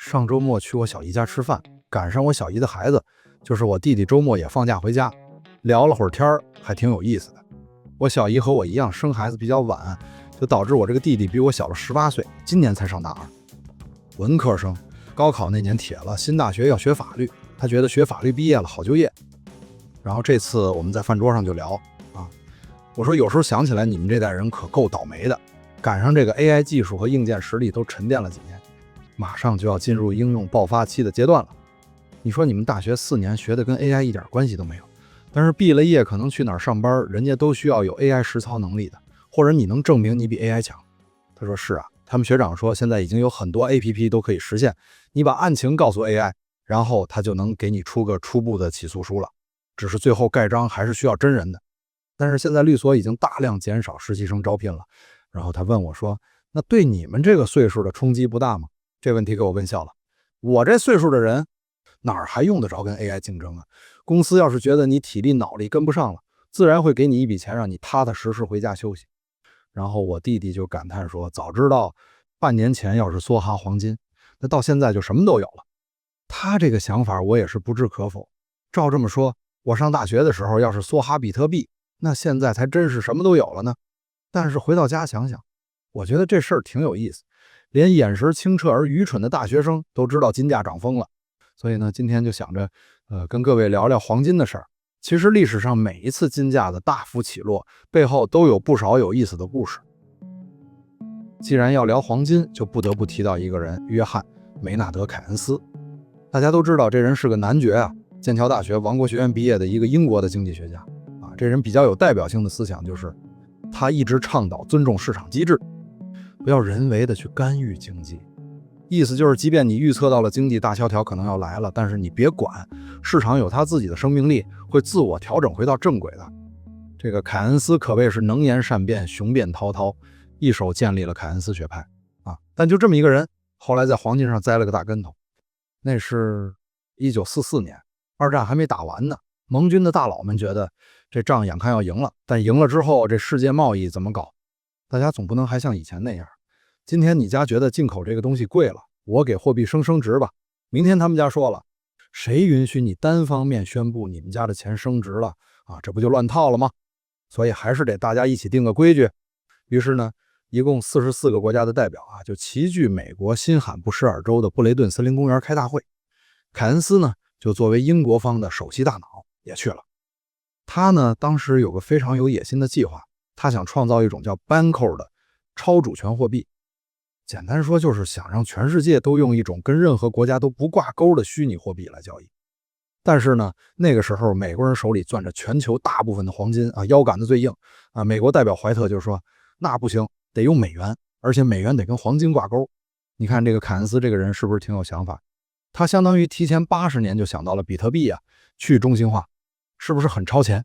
上周末去我小姨家吃饭，赶上我小姨的孩子，就是我弟弟，周末也放假回家，聊了会儿天儿，还挺有意思的。我小姨和我一样生孩子比较晚，就导致我这个弟弟比我小了18岁，今年才上大二，文科生，高考那年铁了，新大学要学法律，他觉得学法律毕业了好就业。然后这次我们在饭桌上就聊啊，我说有时候想起来你们这代人可够倒霉的，赶上这个 AI 技术和硬件实力都沉淀了几年，马上就要进入应用爆发期的阶段了。你说你们大学4年学的跟 AI 一点关系都没有，但是毕了业可能去哪儿上班，人家都需要有 AI 实操能力的，或者你能证明你比 AI 强。他说是啊，他们学长说现在已经有很多 APP 都可以实现，你把案情告诉 AI， 然后他就能给你出个初步的起诉书了，只是最后盖章还是需要真人的。但是现在律所已经大量减少实习生招聘了。然后他问我说，那对你们这个岁数的冲击不大吗？这问题给我问笑了。我这岁数的人哪儿还用得着跟 AI 竞争啊？公司要是觉得你体力脑力跟不上了，自然会给你一笔钱让你踏踏实实回家休息。然后我弟弟就感叹说，早知道半年前要是梭哈黄金，那到现在就什么都有了。他这个想法我也是不置可否。照这么说，我上大学的时候要是梭哈比特币，那现在才真是什么都有了呢。但是回到家想想，我觉得这事儿挺有意思，连眼神清澈而愚蠢的大学生都知道金价涨疯了。所以呢，今天就想着跟各位聊聊黄金的事儿。其实历史上每一次金价的大幅起落，背后都有不少有意思的故事。既然要聊黄金，就不得不提到一个人，约翰·梅纳德·凯恩斯。大家都知道这人是个男爵啊，剑桥大学王国学院毕业的一个英国的经济学家啊。这人比较有代表性的思想就是他一直倡导尊重市场机制，不要人为的去干预经济。意思就是即便你预测到了经济大萧条可能要来了，但是你别管，市场有它自己的生命力，会自我调整回到正轨的。这个凯恩斯可谓是能言善辩，雄辩滔滔，一手建立了凯恩斯学派啊。但就这么一个人，后来在黄金上栽了个大跟头。那是1944年，二战还没打完呢，盟军的大佬们觉得这仗眼看要赢了，但赢了之后这世界贸易怎么搞？大家总不能还像以前那样，今天你家觉得进口这个东西贵了，我给货币升值吧。明天他们家说了，谁允许你单方面宣布你们家的钱升值了啊？这不就乱套了吗？所以还是得大家一起定个规矩。于是呢，一共44个国家的代表啊，就齐聚美国新罕布什尔州的布雷顿森林公园开大会。凯恩斯呢，就作为英国方的首席大脑也去了。他呢，当时有个非常有野心的计划，他想创造一种叫 Banco 的超主权货币。简单说就是想让全世界都用一种跟任何国家都不挂钩的虚拟货币来交易。但是呢，那个时候美国人手里攥着全球大部分的黄金啊，腰杆子最硬啊。美国代表怀特就说，那不行，得用美元，而且美元得跟黄金挂钩。你看这个凯恩斯这个人是不是挺有想法？他相当于提前80年就想到了比特币啊，去中心化，是不是很超前？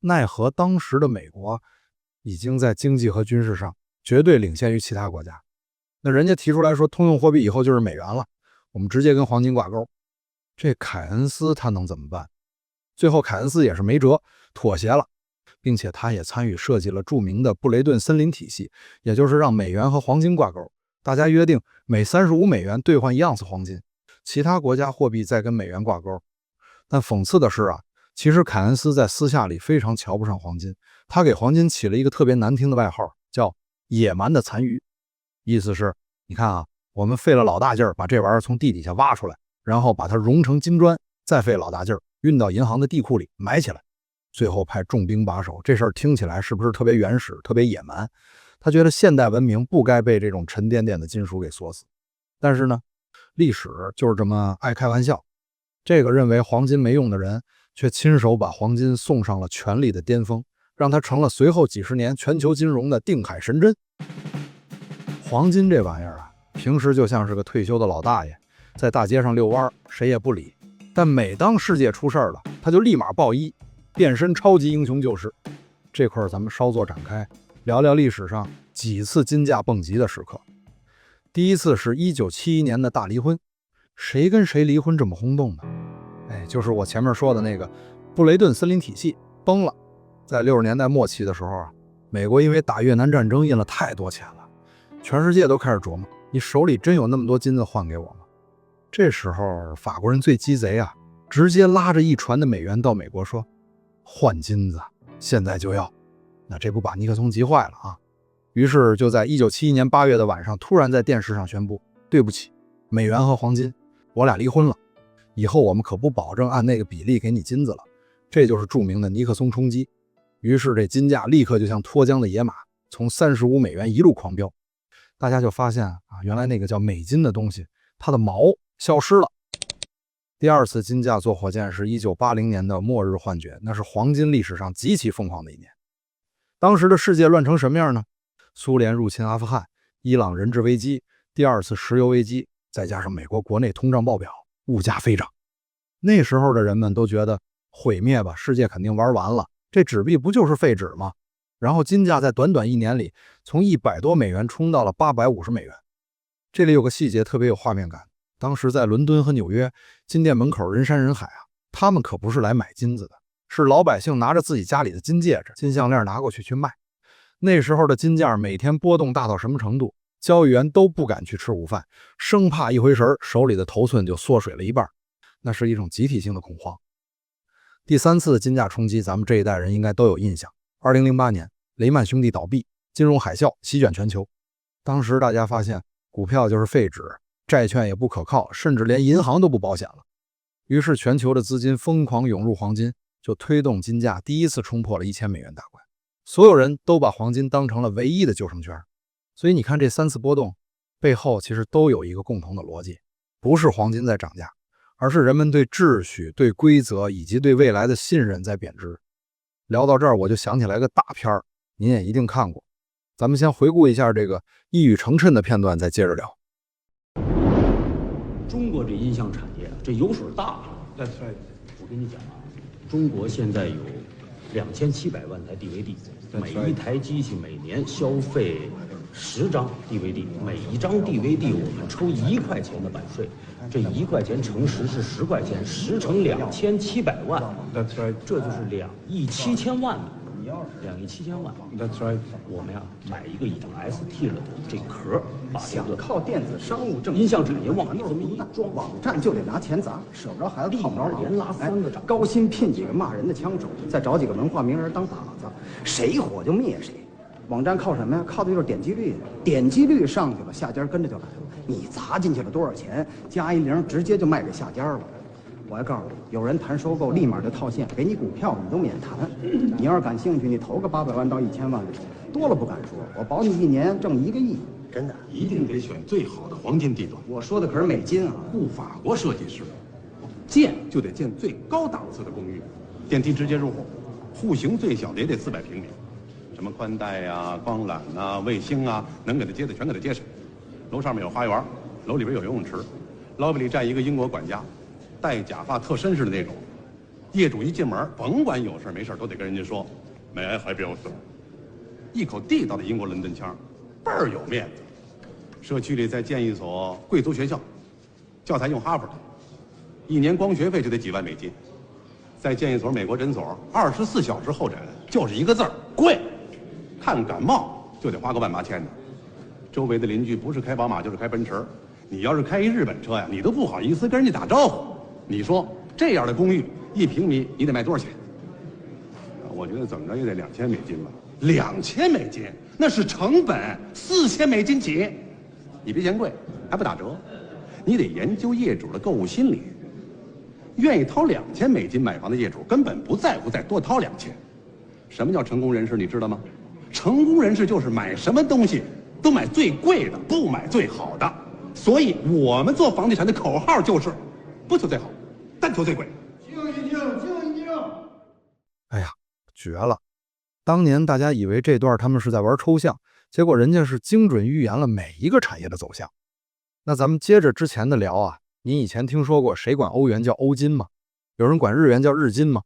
奈何当时的美国已经在经济和军事上绝对领先于其他国家。那人家提出来说，通用货币以后就是美元了，我们直接跟黄金挂钩。这凯恩斯他能怎么办？最后凯恩斯也是没辙，妥协了，并且他也参与设计了著名的布雷顿森林体系，也就是让美元和黄金挂钩，大家约定每35美元兑换1盎司黄金，其他国家货币再跟美元挂钩。但讽刺的是啊，其实凯恩斯在私下里非常瞧不上黄金，他给黄金起了一个特别难听的外号，叫野蛮的残余。意思是，你看啊，我们费了老大劲儿把这玩意儿从地底下挖出来，然后把它熔成金砖，再费老大劲儿运到银行的地库里埋起来，最后派重兵把守。这事儿听起来是不是特别原始，特别野蛮？他觉得现代文明不该被这种沉甸甸的金属给锁死。但是呢，历史就是这么爱开玩笑。这个认为黄金没用的人，却亲手把黄金送上了权力的巅峰，让它成了随后几十年全球金融的定海神针。黄金这玩意儿啊，平时就像是个退休的老大爷，在大街上遛弯，谁也不理。但每当世界出事儿了，他就立马报一，变身超级英雄救世。这块咱们稍作展开，聊聊历史上几次金价蹦极的时刻。第一次是1971年的大离婚，谁跟谁离婚这么轰动呢？就是我前面说的那个布雷顿森林体系崩了。在60年代末期的时候啊，美国因为打越南战争印了太多钱了，全世界都开始琢磨，你手里真有那么多金子换给我吗？这时候法国人最鸡贼啊，直接拉着一船的美元到美国说换金子，现在就要。那这不把尼克松急坏了啊？于是就在1971年8月的晚上，突然在电视上宣布，对不起，美元和黄金我俩离婚了，以后我们可不保证按那个比例给你金子了。这就是著名的尼克松冲击。于是这金价立刻就像脱缰的野马，从35美元一路狂飙。大家就发现啊，原来那个叫美金的东西，它的毛消失了。第二次金价坐火箭是1980年的末日幻觉，那是黄金历史上极其疯狂的一年。当时的世界乱成什么样呢？苏联入侵阿富汗，伊朗人质危机，第二次石油危机，再加上美国国内通胀爆表，物价飞涨。那时候的人们都觉得毁灭吧，世界肯定玩完了，这纸币不就是废纸吗？然后金价在短短一年里从100多美元冲到了850美元。这里有个细节特别有画面感，当时在伦敦和纽约金店门口人山人海啊，他们可不是来买金子的，是老百姓拿着自己家里的金戒指、金项链拿过去卖。那时候的金价每天波动大到什么程度，交易员都不敢去吃午饭，生怕一回神手里的头寸就缩水了一半，那是一种集体性的恐慌。第三次的金价冲击，咱们这一代人应该都有印象。2008年雷曼兄弟倒闭，金融海啸席卷全球。当时大家发现股票就是废纸，债券也不可靠，甚至连银行都不保险了。于是全球的资金疯狂涌入黄金，就推动金价第一次冲破了1000美元大关。所有人都把黄金当成了唯一的救生圈。所以你看这3次波动背后其实都有一个共同的逻辑，不是黄金在涨价，而是人们对秩序、对规则以及对未来的信任在贬值。聊到这儿我就想起来个大片儿，您也一定看过。咱们先回顾一下这个一语成谶的片段，再接着聊。中国这音像产业这油水大了。我跟你讲啊，中国现在有2700万台 DVD， 每一台机器每年消费10张 DVD， 每一张 DVD 我们抽1块钱的版税，这1块钱乘10是10块钱，10乘2700万，这就是2亿7千万呢。2亿7千万。我们呀买一个已经 ST 了的这壳，把这个靠电子商务正音像产业往里这么一装，网站就得拿钱砸，舍不着孩子，泡不着老，连拉3个掌，高薪聘几个骂人的枪手，再找几个文化名人当靶子，谁火就灭谁。网站靠什么呀？靠的就是点击率，点击率上去了，下家跟着就来了。你砸进去了多少钱，加一0，直接就卖给下家了。我还告诉你，有人谈收购，立马就套现，给你股票，你都免谈。你要是感兴趣，你投个800万到1000万，多了不敢说，我保你1年挣1个亿，真的。一定得选最好的黄金地段。我说的可是美金啊，雇法国设计师，建就得建最高档次的公寓，电梯直接入户，户型最小的也得400平米，什么宽带呀、光缆啊、卫星啊，能给它接的全给它接上。楼上面有花园，楼里边有游泳池，lobby里站一个英国管家，戴假发特绅士的那种。业主一进门，甭管有事没事都得跟人家说 ，May I help you？ 一口地道的英国伦敦腔，倍儿有面子。社区里再建一所贵族学校，教材用哈佛的，1年光学费就得几万美金。再建一所美国诊所，24小时候诊，就是一个字儿贵。看感冒就得花个18000的。周围的邻居不是开宝马就是开奔驰，你要是开一日本车呀，你都不好意思跟人家打招呼。你说这样的公寓1平米你得卖多少钱？我觉得怎么着也得2000美金吧。2000美金那是成本，4000美金起。你别嫌贵，还不打折。你得研究业主的购物心理。愿意掏2000美金买房的业主根本不在乎再多掏2000。什么叫成功人士？你知道吗？成功人士就是买什么东西都买最贵的，不买最好的。所以我们做房地产的口号就是：不求最好，但求最贵。静一静，静一静。哎呀，绝了！当年大家以为这段他们是在玩抽象，结果人家是精准预言了每一个产业的走向。那咱们接着之前的聊啊，您以前听说过谁管欧元叫欧金吗？有人管日元叫日金吗？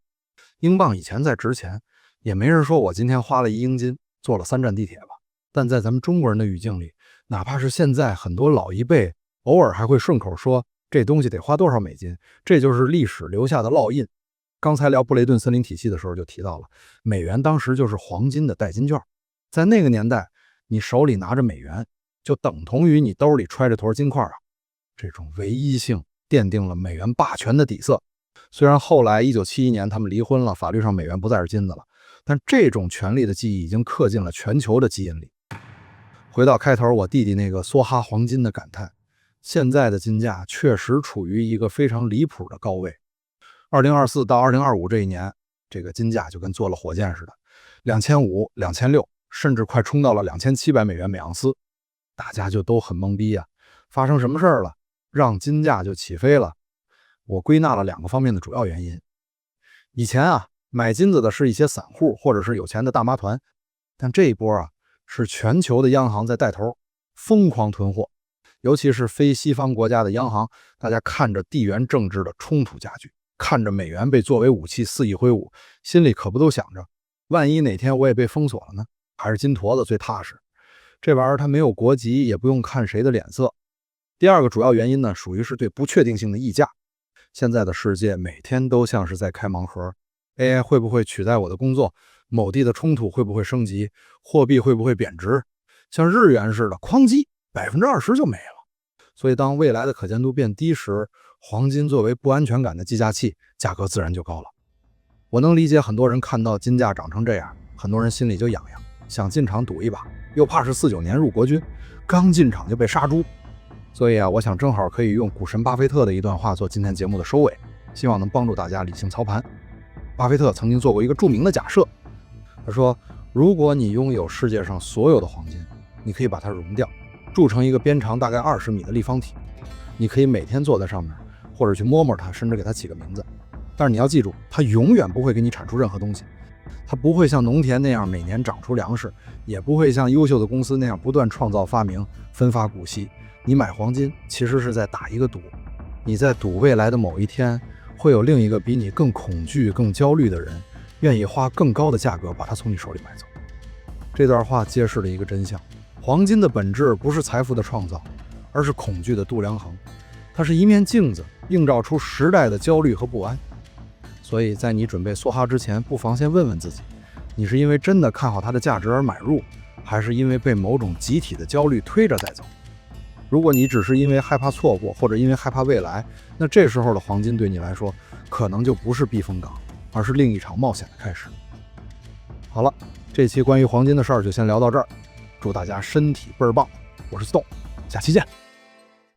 英镑以前在值钱，也没人说我今天花了1英金坐了3站地铁吧。但在咱们中国人的语境里，哪怕是现在很多老一辈偶尔还会顺口说这东西得花多少美金，这就是历史留下的烙印。刚才聊布雷顿森林体系的时候就提到了，美元当时就是黄金的代金券。在那个年代，你手里拿着美元就等同于你兜里揣着坨金块啊。这种唯一性奠定了美元霸权的底色。虽然后来1971年他们离婚了，法律上美元不再是金子了，但这种权力的记忆已经刻进了全球的基因里。回到开头我弟弟那个梭哈黄金的感叹，现在的金价确实处于一个非常离谱的高位。2024到2025这一年，这个金价就跟坐了火箭似的，2500、2600，甚至快冲到了2700美元每盎司，大家就都很懵逼啊！发生什么事儿了，让金价就起飞了？我归纳了2个方面的主要原因。以前啊，买金子的是一些散户或者是有钱的大妈团，但这一波啊，是全球的央行在带头，疯狂囤货，尤其是非西方国家的央行，大家看着地缘政治的冲突加剧，看着美元被作为武器肆意挥舞，心里可不都想着，万一哪天我也被封锁了呢？还是金坨子最踏实。这玩意儿它没有国籍，也不用看谁的脸色。第2个主要原因呢，属于是对不确定性的溢价。现在的世界每天都像是在开盲盒， AI 会不会取代我的工作？某地的冲突会不会升级？货币会不会贬值？像日元似的，哐叽20%就没了。所以当未来的可见度变低时，黄金作为不安全感的计价器，价格自然就高了。我能理解很多人看到金价涨成这样，很多人心里就痒痒，想进场赌一把，又怕是49年入国军，刚进场就被杀猪。所以啊，我想正好可以用股神巴菲特的一段话做今天节目的收尾，希望能帮助大家理性操盘。巴菲特曾经做过一个著名的假设，他说，如果你拥有世界上所有的黄金，你可以把它熔掉，铸成一个边长大概20米的立方体，你可以每天坐在上面，或者去摸摸它，甚至给它起个名字。但是你要记住，它永远不会给你产出任何东西，它不会像农田那样每年长出粮食，也不会像优秀的公司那样不断创造发明，分发股息。你买黄金其实是在打一个赌，你在赌未来的某一天会有另一个比你更恐惧、更焦虑的人，愿意花更高的价格把它从你手里买走。这段话揭示了一个真相：黄金的本质不是财富的创造，而是恐惧的度量衡。它是一面镜子，映照出时代的焦虑和不安。所以在你准备梭哈之前，不妨先问问自己，你是因为真的看好它的价值而买入，还是因为被某种集体的焦虑推着再走？如果你只是因为害怕错过，或者因为害怕未来，那这时候的黄金对你来说可能就不是避风港，而是另一场冒险的开始。好了，这期关于黄金的事儿就先聊到这儿，祝大家身体倍儿棒，我是 Stone，下期见。